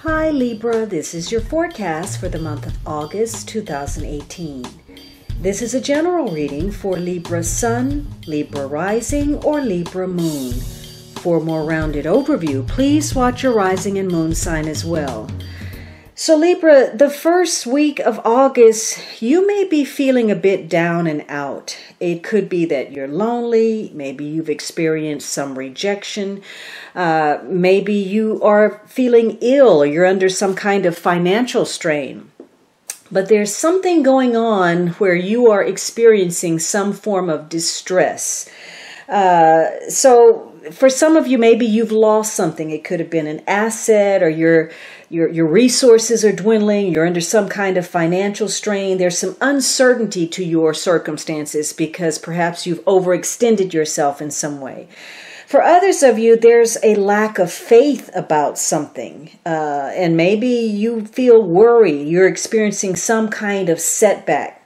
Hi Libra, this is your forecast for the month of August 2018. This is a general reading for Libra Sun, Libra Rising, or Libra Moon. For a more rounded overview, please watch your rising and moon sign as well. So Libra, the first week of August, you may be feeling a bit down and out. It could be that you're lonely, maybe you've experienced some rejection, maybe you are feeling ill or you're under some kind of financial strain. But there's something going on where you are experiencing some form of distress. So for some of you, maybe you've lost something. It could have been an asset, or your resources are dwindling. You're under some kind of financial strain. There's some uncertainty to your circumstances because perhaps you've overextended yourself in some way. For others of you, there's a lack of faith about something, and maybe you feel worried. You're experiencing some kind of setback.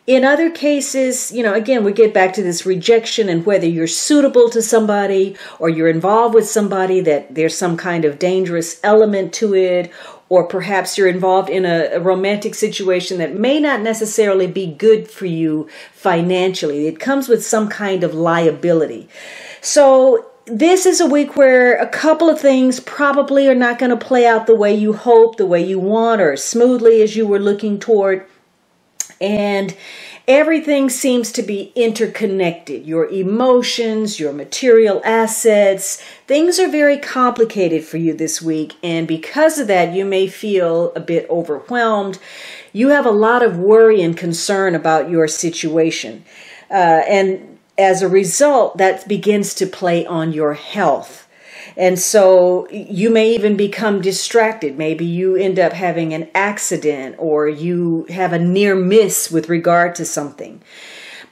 In other cases, again, we get back to this rejection and whether you're suitable to somebody or you're involved with somebody, that there's some kind of dangerous element to it, or perhaps you're involved in a romantic situation that may not necessarily be good for you financially. It comes with some kind of liability. So this is a week where a couple of things probably are not going to play out the way you hope, the way you want, or smoothly as you were looking toward. And everything seems to be interconnected. Your emotions, your material assets, things are very complicated for you this week. And because of that, you may feel a bit overwhelmed. You have a lot of worry and concern about your situation. And as a result, that begins to play on your health. And so you may even become distracted. Maybe you end up having an accident or you have a near miss with regard to something.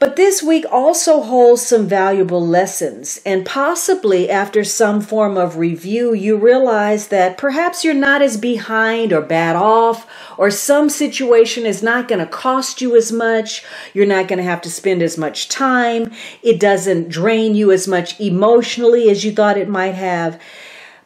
But this week also holds some valuable lessons, and possibly after some form of review, you realize that perhaps you're not as behind or bad off, or some situation is not going to cost you as much. You're not going to have to spend as much time. It doesn't drain you as much emotionally as you thought it might have.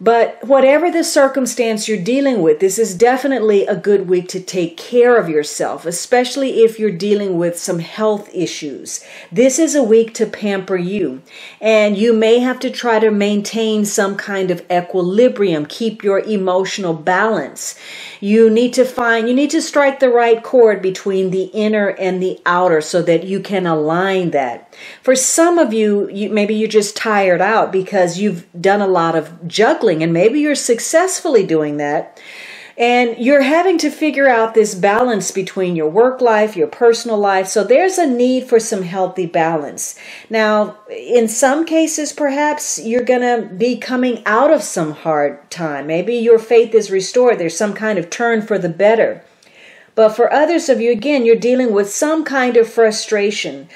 But whatever the circumstance you're dealing with, this is definitely a good week to take care of yourself, especially if you're dealing with some health issues. This is a week to pamper you, and you may have to try to maintain some kind of equilibrium, keep your emotional balance. You need to strike the right chord between the inner and the outer so that you can align that. For some of you, maybe you're just tired out because you've done a lot of juggling, and maybe you're successfully doing that. And you're having to figure out this balance between your work life, your personal life. So there's a need for some healthy balance. Now, in some cases, perhaps you're going to be coming out of some hard time. Maybe your faith is restored. There's some kind of turn for the better. But for others of you, again, you're dealing with some kind of frustration,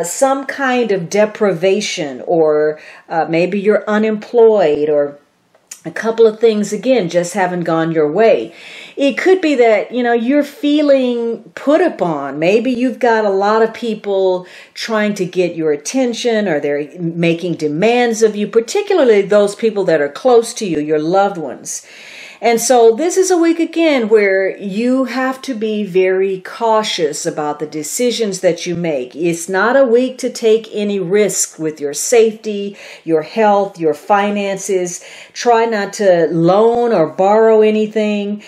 some kind of deprivation, or maybe you're unemployed, or a couple of things, again, just haven't gone your way. It could be that, you're feeling put upon. Maybe you've got a lot of people trying to get your attention, or they're making demands of you, particularly those people that are close to you, your loved ones. And so this is a week, again, where you have to be very cautious about the decisions that you make. It's not a week to take any risk with your safety, your health, your finances. Try not to loan or borrow anything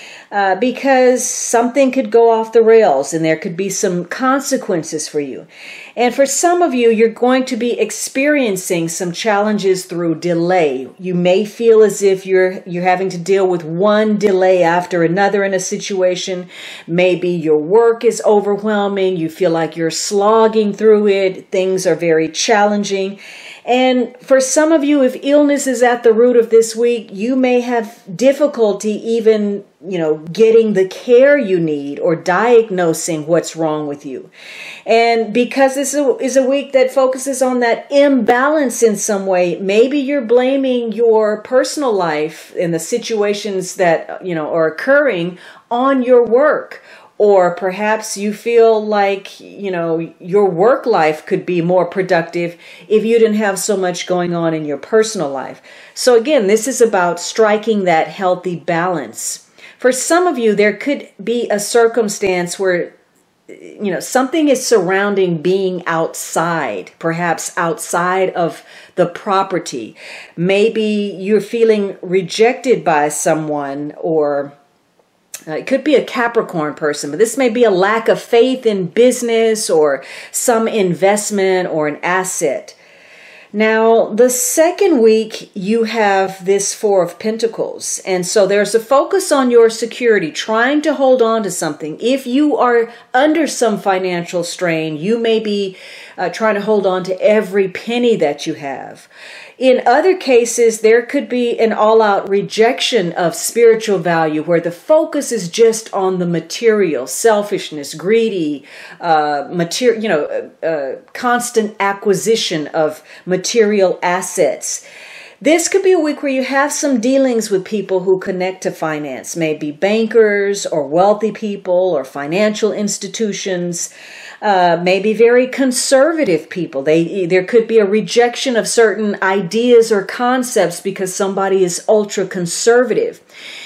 because something could go off the rails and there could be some consequences for you. And for some of you, you're going to be experiencing some challenges through delay. You may feel as if you're having to deal with one delay after another in a situation. Maybe your work is overwhelming. You feel like you're slogging through it. Things are very challenging. And for some of you, if illness is at the root of this week, you may have difficulty even, getting the care you need or diagnosing what's wrong with you. And because this is a week that focuses on that imbalance in some way, maybe you're blaming your personal life and the situations that, are occurring on your work. Or perhaps you feel like, your work life could be more productive if you didn't have so much going on in your personal life. So again, this is about striking that healthy balance. For some of you, there could be a circumstance where, something is surrounding being outside, perhaps outside of the property. Maybe you're feeling rejected by someone, or it could be a Capricorn person, but this may be a lack of faith in business or some investment or an asset. Now, the second week, you have this Four of Pentacles. And so there's a focus on your security, trying to hold on to something. If you are under some financial strain, you may be trying to hold on to every penny that you have. In other cases, there could be an all-out rejection of spiritual value where the focus is just on the material, selfishness, greedy, constant acquisition of material assets. This could be a week where you have some dealings with people who connect to finance, maybe bankers or wealthy people or financial institutions. Maybe very conservative people. There could be a rejection of certain ideas or concepts because somebody is ultra conservative.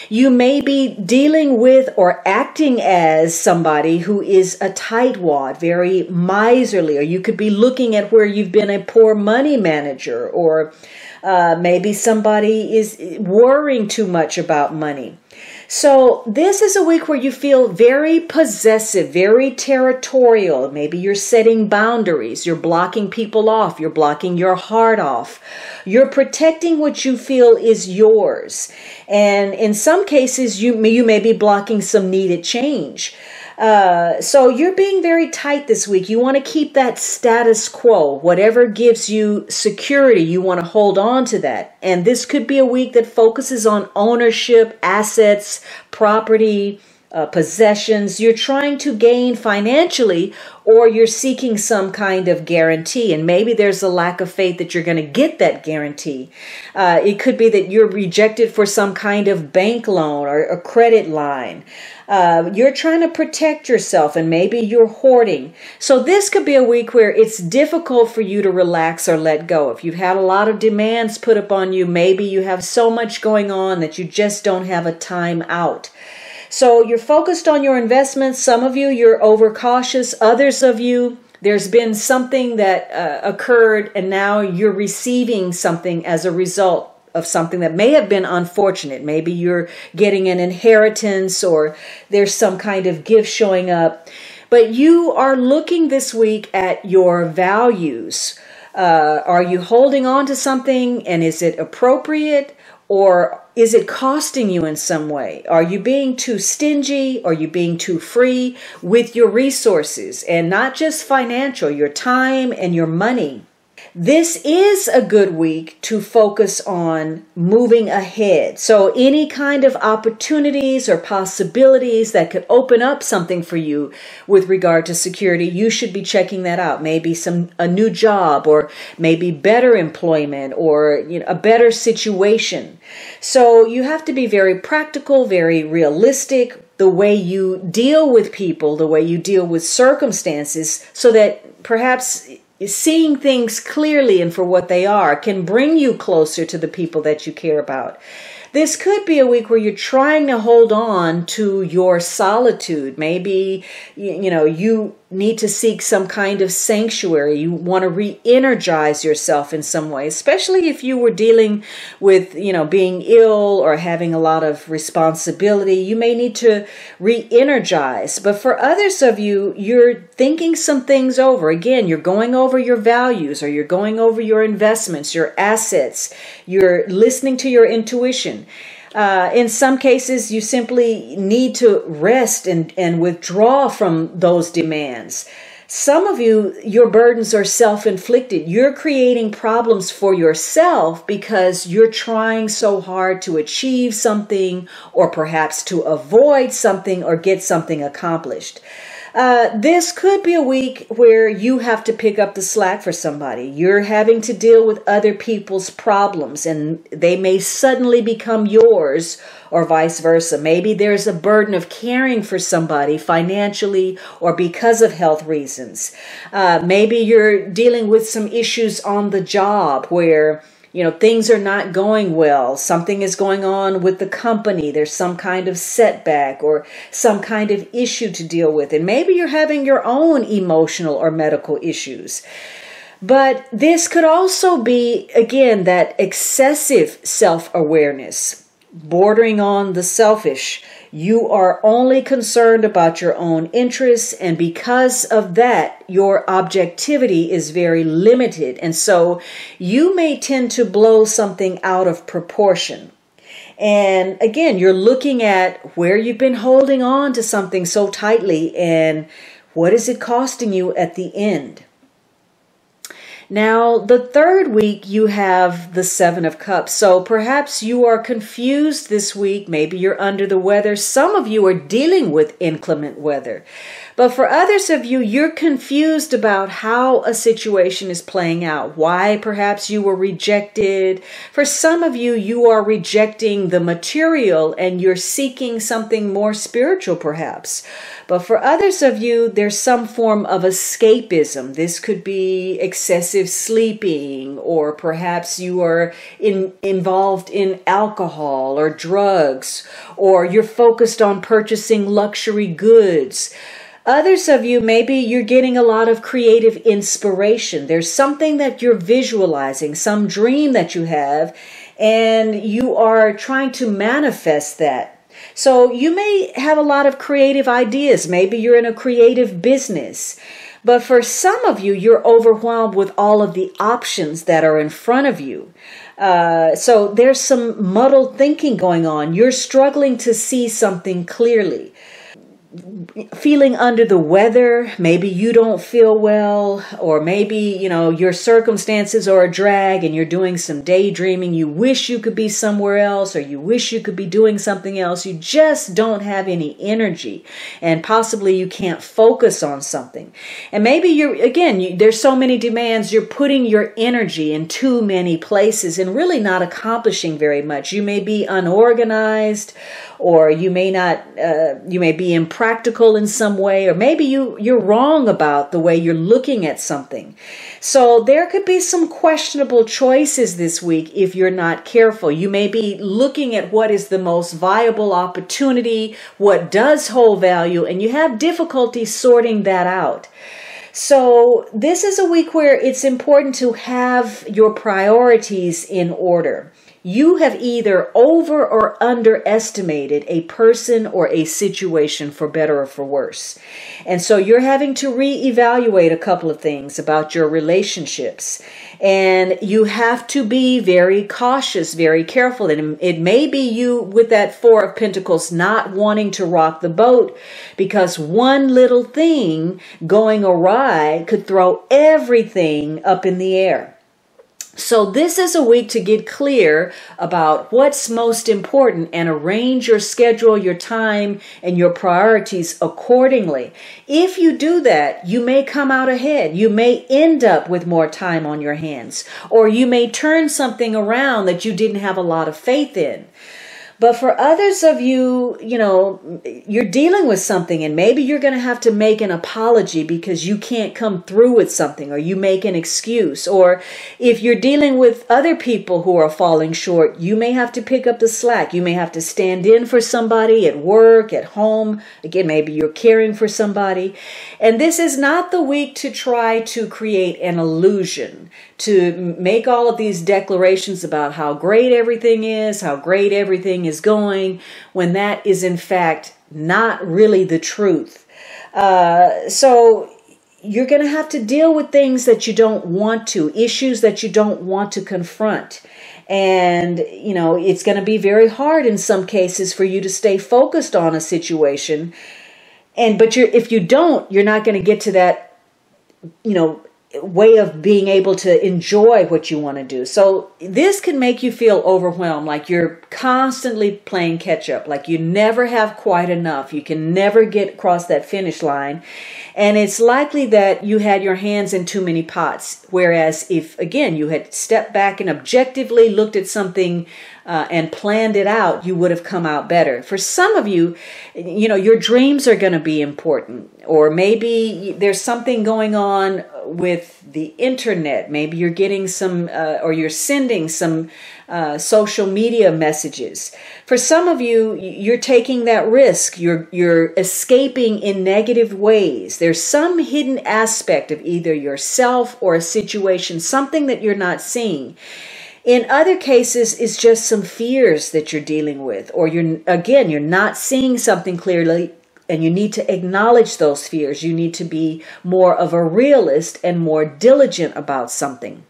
You may be dealing with or acting as somebody who is a tightwad, very miserly, or you could be looking at where you've been a poor money manager, or maybe somebody is worrying too much about money. So this is a week where you feel very possessive, very territorial. Maybe you're setting boundaries. You're blocking people off. You're blocking your heart off. You're protecting what you feel is yours. And in some cases, you may be blocking some needed change. So you're being very tight this week. You want to keep that status quo. Whatever gives you security, you want to hold on to that. And this could be a week that focuses on ownership, assets, property, possessions. You're trying to gain financially, or you're seeking some kind of guarantee. And maybe there's a lack of faith that you're going to get that guarantee. It could be that you're rejected for some kind of bank loan or a credit line. You're trying to protect yourself, and maybe you're hoarding. So this could be a week where it's difficult for you to relax or let go. If you've had a lot of demands put upon you, maybe you have so much going on that you just don't have a time out. So you're focused on your investments. Some of you, you're overcautious. Others of you, there's been something that occurred, and now you're receiving something as a result of something that may have been unfortunate. Maybe you're getting an inheritance, or there's some kind of gift showing up. But you are looking this week at your values. Are you holding on to something, and is it appropriate, or is it costing you in some way? Are you being too stingy? Are you being too free with your resources? And not just financial, your time and your money. This is a good week to focus on moving ahead. So any kind of opportunities or possibilities that could open up something for you with regard to security, you should be checking that out. Maybe a new job, or maybe better employment, or a better situation. So you have to be very practical, very realistic, the way you deal with people, the way you deal with circumstances, so that perhaps seeing things clearly and for what they are can bring you closer to the people that you care about. This could be a week where you're trying to hold on to your solitude. Maybe, you need to seek some kind of sanctuary. You want to re-energize yourself in some way, especially if you were dealing with, being ill or having a lot of responsibility. You may need to re-energize. But for others of you, you're thinking some things over. Again, you're going over your values, or you're going over your investments, your assets. You're listening to your intuition. In some cases, you simply need to rest and withdraw from those demands. Some of you, your burdens are self-inflicted. You're creating problems for yourself because you're trying so hard to achieve something, or perhaps to avoid something or get something accomplished. This could be a week where you have to pick up the slack for somebody. You're having to deal with other people's problems and they may suddenly become yours or vice versa. Maybe there's a burden of caring for somebody financially or because of health reasons. Maybe you're dealing with some issues on the job where things are not going well. Something is going on with the company. There's some kind of setback or some kind of issue to deal with. And maybe you're having your own emotional or medical issues. But this could also be, again, that excessive self-awareness, bordering on the selfish. You are only concerned about your own interests, and because of that, your objectivity is very limited. And so you may tend to blow something out of proportion. And again, you're looking at where you've been holding on to something so tightly and what is it costing you at the end. Now, the third week, you have the Seven of Cups. So perhaps you are confused this week. Maybe you're under the weather. Some of you are dealing with inclement weather. But for others of you, you're confused about how a situation is playing out. Why perhaps you were rejected. For some of you, you are rejecting the material and you're seeking something more spiritual perhaps. But for others of you, there's some form of escapism. This could be excessive sleeping, or perhaps you are involved in alcohol or drugs, or you're focused on purchasing luxury goods. Others of you, maybe you're getting a lot of creative inspiration. There's something that you're visualizing, some dream that you have, and you are trying to manifest that. So you may have a lot of creative ideas. Maybe you're in a creative business. But for some of you, you're overwhelmed with all of the options that are in front of you. So there's some muddled thinking going on. You're struggling to see something clearly. Feeling under the weather, maybe you don't feel well, or maybe, your circumstances are a drag and you're doing some daydreaming. You wish you could be somewhere else, or you wish you could be doing something else. You just don't have any energy, and possibly you can't focus on something. And maybe there's so many demands, you're putting your energy in too many places and really not accomplishing very much. You may be unorganized, or you may be impractical in some way, or maybe you're wrong about the way you're looking at something. So there could be some questionable choices this week if you're not careful. You may be looking at what is the most viable opportunity, what does hold value, and you have difficulty sorting that out. So this is a week where it's important to have your priorities in order. You have either over or underestimated a person or a situation, for better or for worse. And so you're having to reevaluate a couple of things about your relationships. And you have to be very cautious, very careful. And it may be you with that Four of Pentacles not wanting to rock the boat, because one little thing going awry could throw everything up in the air. So this is a week to get clear about what's most important and arrange your schedule, your time, and your priorities accordingly. If you do that, you may come out ahead. You may end up with more time on your hands, or you may turn something around that you didn't have a lot of faith in. But for others of you, you're dealing with something, and maybe you're going to have to make an apology because you can't come through with something, or you make an excuse. Or if you're dealing with other people who are falling short, you may have to pick up the slack. You may have to stand in for somebody at work, at home. Again, maybe you're caring for somebody. And this is not the week to try to create an illusion, to make all of these declarations about how great everything is, how great everything is going, when that is in fact not really the truth. So you're going to have to deal with things that you don't want to, issues that you don't want to confront. And, it's going to be very hard in some cases for you to stay focused on a situation. But if you don't, you're not going to get to that, way of being able to enjoy what you want to do. So this can make you feel overwhelmed, like you're constantly playing catch up, like you never have quite enough. You can never get across that finish line. And it's likely that you had your hands in too many pots. Whereas if, again, you had stepped back and objectively looked at something and planned it out, you would have come out better. For some of you, your dreams are going to be important. Or maybe there's something going on with the internet. Maybe you're getting some, or you're sending some social media messages. For some of you, you're taking that risk. You're escaping in negative ways. There's some hidden aspect of either yourself or a situation, something that you're not seeing. In other cases, it's just some fears that you're dealing with, or you're not seeing something clearly, and you need to acknowledge those fears. You need to be more of a realist and more diligent about something.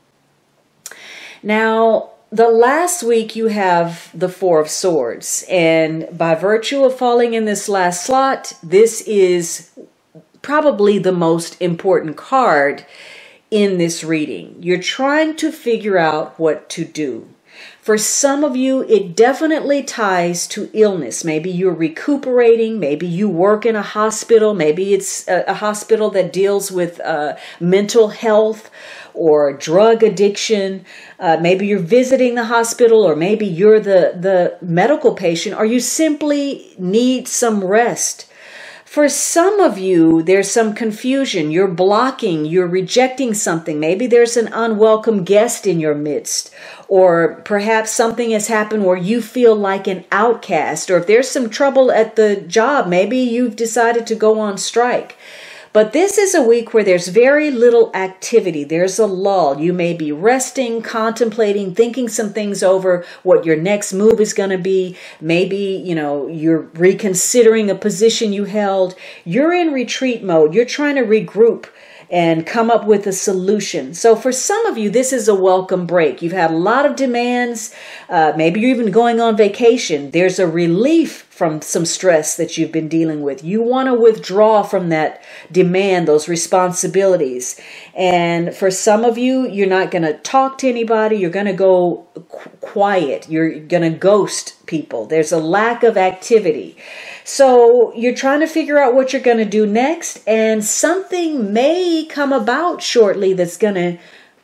Now, the last week you have the Four of Swords, and by virtue of falling in this last slot, this is probably the most important card in this reading. You're trying to figure out what to do. For some of you, it definitely ties to illness. Maybe you're recuperating. Maybe you work in a hospital. Maybe it's a hospital that deals with mental health or drug addiction. Maybe you're visiting the hospital, or maybe you're the medical patient, or you simply need some rest. For some of you, there's some confusion. You're blocking, you're rejecting something. Maybe there's an unwelcome guest in your midst, or perhaps something has happened where you feel like an outcast, or if there's some trouble at the job, maybe you've decided to go on strike. But this is a week where there's very little activity. There's a lull. You may be resting, contemplating, thinking some things over, what your next move is going to be. Maybe, you're reconsidering a position you held. You're in retreat mode. You're trying to regroup and come up with a solution. So for some of you, this is a welcome break. You've had a lot of demands. Maybe you're even going on vacation. There's a relief from some stress that you've been dealing with. You want to withdraw from that demand, those responsibilities. And for some of you, you're not going to talk to anybody. You're going to go quiet. You're going to ghost people. There's a lack of activity. So you're trying to figure out what you're going to do next, and something may come about shortly that's going to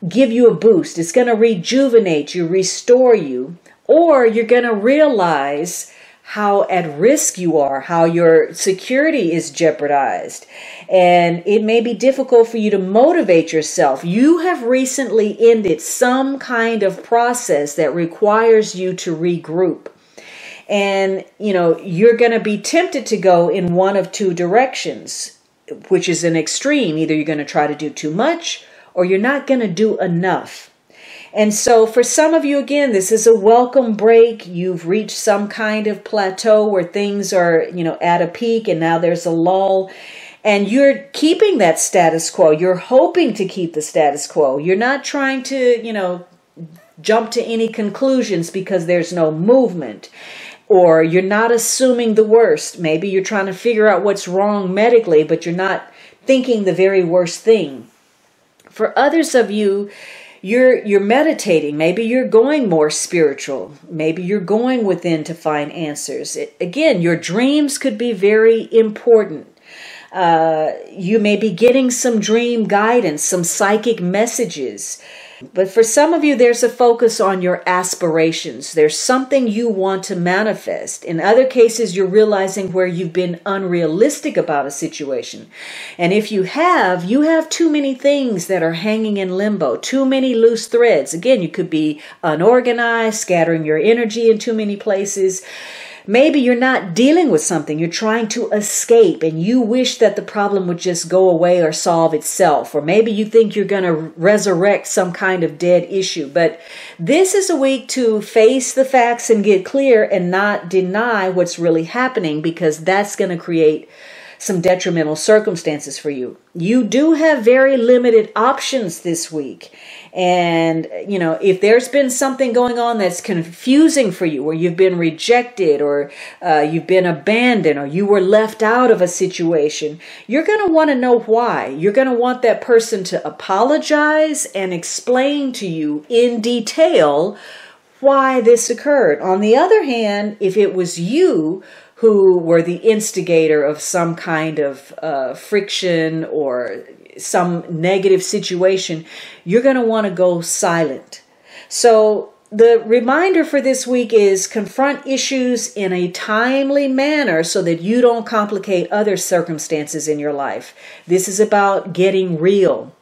give you a boost. It's going to rejuvenate you, restore you, or you're going to realize how at risk you are, how your security is jeopardized. And it may be difficult for you to motivate yourself. You have recently ended some kind of process that requires you to regroup. And, you're going to be tempted to go in one of two directions, which is an extreme. Either you're going to try to do too much, or you're not going to do enough. And so for some of you, again, this is a welcome break. You've reached some kind of plateau where things are, at a peak, and now there's a lull. And you're keeping that status quo. You're hoping to keep the status quo. You're not trying to, jump to any conclusions because there's no movement. Or you're not assuming the worst. Maybe you're trying to figure out what's wrong medically, but you're not thinking the very worst thing. For others of you, you're meditating. Maybe you're going more spiritual. Maybe you're going within to find answers. Again, your dreams could be very important. You may be getting some dream guidance, some psychic messages. But for some of you, there's a focus on your aspirations. There's something you want to manifest. In other cases, you're realizing where you've been unrealistic about a situation. And if you have too many things that are hanging in limbo, too many loose threads. Again, you could be unorganized, scattering your energy in too many places. Maybe you're not dealing with something. You're trying to escape, and you wish that the problem would just go away or solve itself. Or maybe you think you're going to resurrect some kind of dead issue. But this is a week to face the facts and get clear and not deny what's really happening, because that's going to create some detrimental circumstances for you. You do have very limited options this week. And, if there's been something going on that's confusing for you, or you've been rejected, or you've been abandoned, or you were left out of a situation, you're going to want to know why. You're going to want that person to apologize and explain to you in detail why this occurred. On the other hand, if it was you who were the instigator of some kind of friction or some negative situation, you're going to want to go silent. So the reminder for this week is confront issues in a timely manner so that you don't complicate other circumstances in your life. This is about getting real.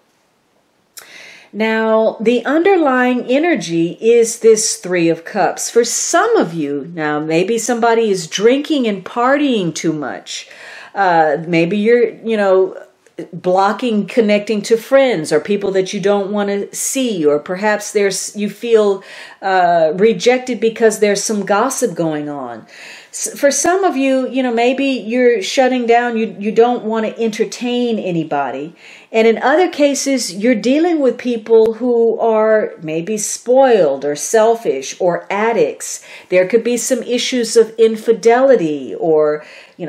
Now, the underlying energy is this Three of Cups. For some of you, now maybe somebody is drinking and partying too much. Maybe you're, blocking connecting to friends or people that you don't want to see, or perhaps you feel rejected because there's some gossip going on. For some of you, maybe you're shutting down, you don't want to entertain anybody. And in other cases, you're dealing with people who are maybe spoiled or selfish or addicts. There could be some issues of infidelity or,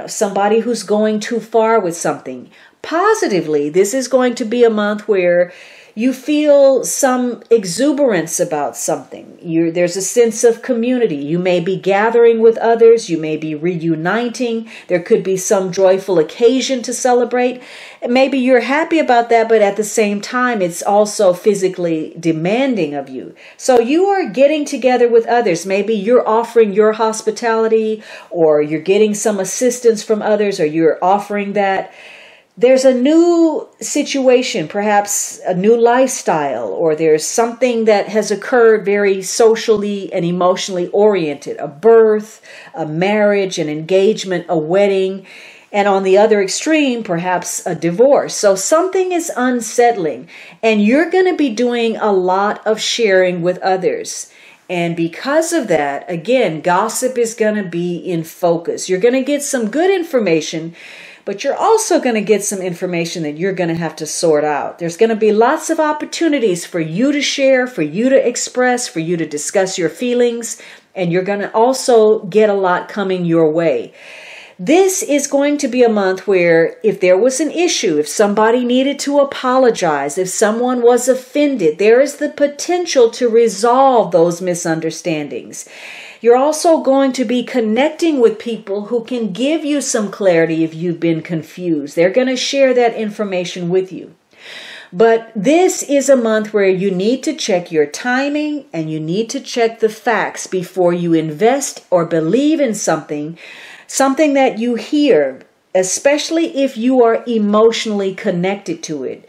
somebody who's going too far with something. Positively, this is going to be a month where you feel some exuberance about something. There's a sense of community. You may be gathering with others. You may be reuniting. There could be some joyful occasion to celebrate. Maybe you're happy about that, but at the same time, it's also physically demanding of you. So you are getting together with others. Maybe you're offering your hospitality, or you're getting some assistance from others, or you're offering that. There's a new situation, perhaps a new lifestyle, or there's something that has occurred very socially and emotionally oriented, a birth, a marriage, an engagement, a wedding, and on the other extreme, perhaps a divorce. So something is unsettling, and you're going to be doing a lot of sharing with others. And because of that, again, gossip is going to be in focus. You're going to get some good information, but you're also going to get some information that you're going to have to sort out. There's going to be lots of opportunities for you to share, for you to express, for you to discuss your feelings, and you're going to also get a lot coming your way. This is going to be a month where if there was an issue, if somebody needed to apologize, if someone was offended, there is the potential to resolve those misunderstandings. You're also going to be connecting with people who can give you some clarity if you've been confused. They're going to share that information with you. But this is a month where you need to check your timing and you need to check the facts before you invest or believe in something that you hear, especially if you are emotionally connected to it.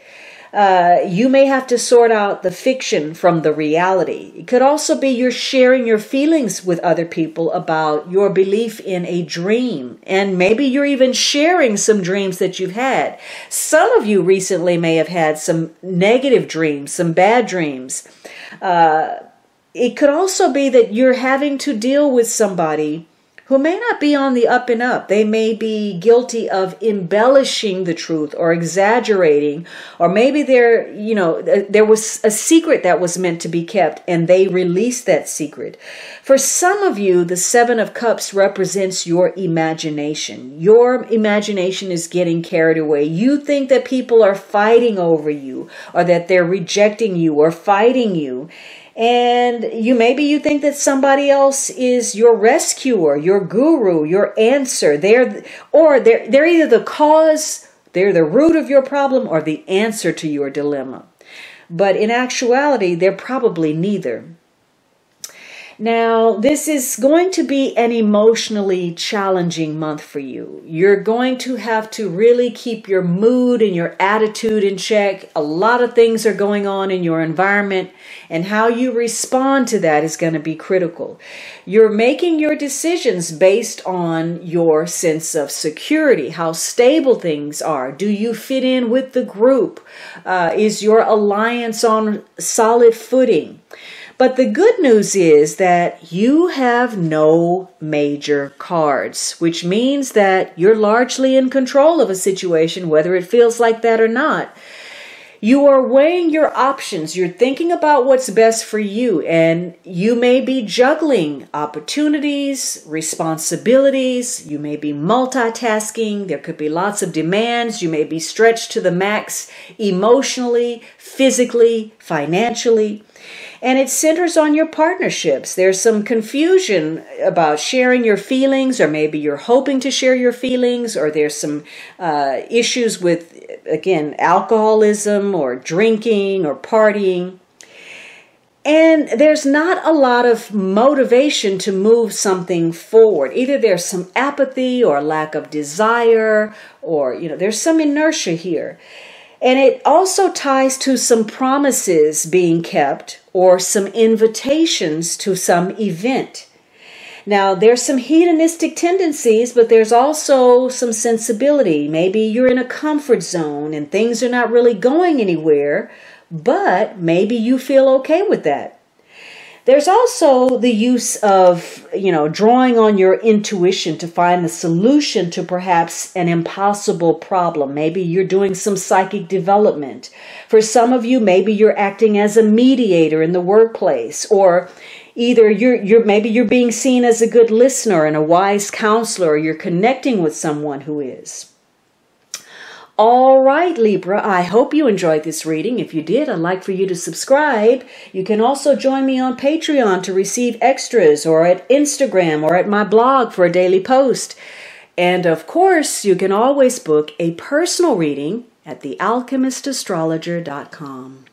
You may have to sort out the fiction from the reality. It could also be you're sharing your feelings with other people about your belief in a dream. And maybe you're even sharing some dreams that you've had. Some of you recently may have had some negative dreams, some bad dreams. It could also be that you're having to deal with somebody who may not be on the up and up. They may be guilty of embellishing the truth or exaggerating, or maybe there was a secret that was meant to be kept and they released that secret. For some of you, the Seven of Cups represents your imagination. Your imagination is getting carried away. You think that people are fighting over you, or that they're rejecting you or fighting you. And you think that somebody else is your rescuer, your guru, your answer. They're either the cause, they're the root of your problem, or the answer to your dilemma. But in actuality, they're probably neither. Now, this is going to be an emotionally challenging month for you. You're going to have to really keep your mood and your attitude in check. A lot of things are going on in your environment, and how you respond to that is going to be critical. You're making your decisions based on your sense of security, how stable things are. Do you fit in with the group? Is your alliance on solid footing? But the good news is that you have no major cards, which means that you're largely in control of a situation, whether it feels like that or not. You are weighing your options. You're thinking about what's best for you, and you may be juggling opportunities, responsibilities. You may be multitasking. There could be lots of demands. You may be stretched to the max emotionally, physically, financially. And it centers on your partnerships. There's some confusion about sharing your feelings, or maybe you're hoping to share your feelings, or there's some issues with, again, alcoholism or drinking or partying. And there's not a lot of motivation to move something forward. Either there's some apathy or lack of desire, or, there's some inertia here. And it also ties to some promises being kept or some invitations to some event. Now, there's some hedonistic tendencies, but there's also some sensibility. Maybe you're in a comfort zone and things are not really going anywhere, but maybe you feel okay with that. There's also the use of, drawing on your intuition to find the solution to perhaps an impossible problem. Maybe you're doing some psychic development. For some of you, maybe you're acting as a mediator in the workplace, or either maybe you're being seen as a good listener and a wise counselor, or you're connecting with someone who is. All right, Libra, I hope you enjoyed this reading. If you did, I'd like for you to subscribe. You can also join me on Patreon to receive extras, or at Instagram, or at my blog for a daily post. And of course, you can always book a personal reading at thealchemistastrologer.com.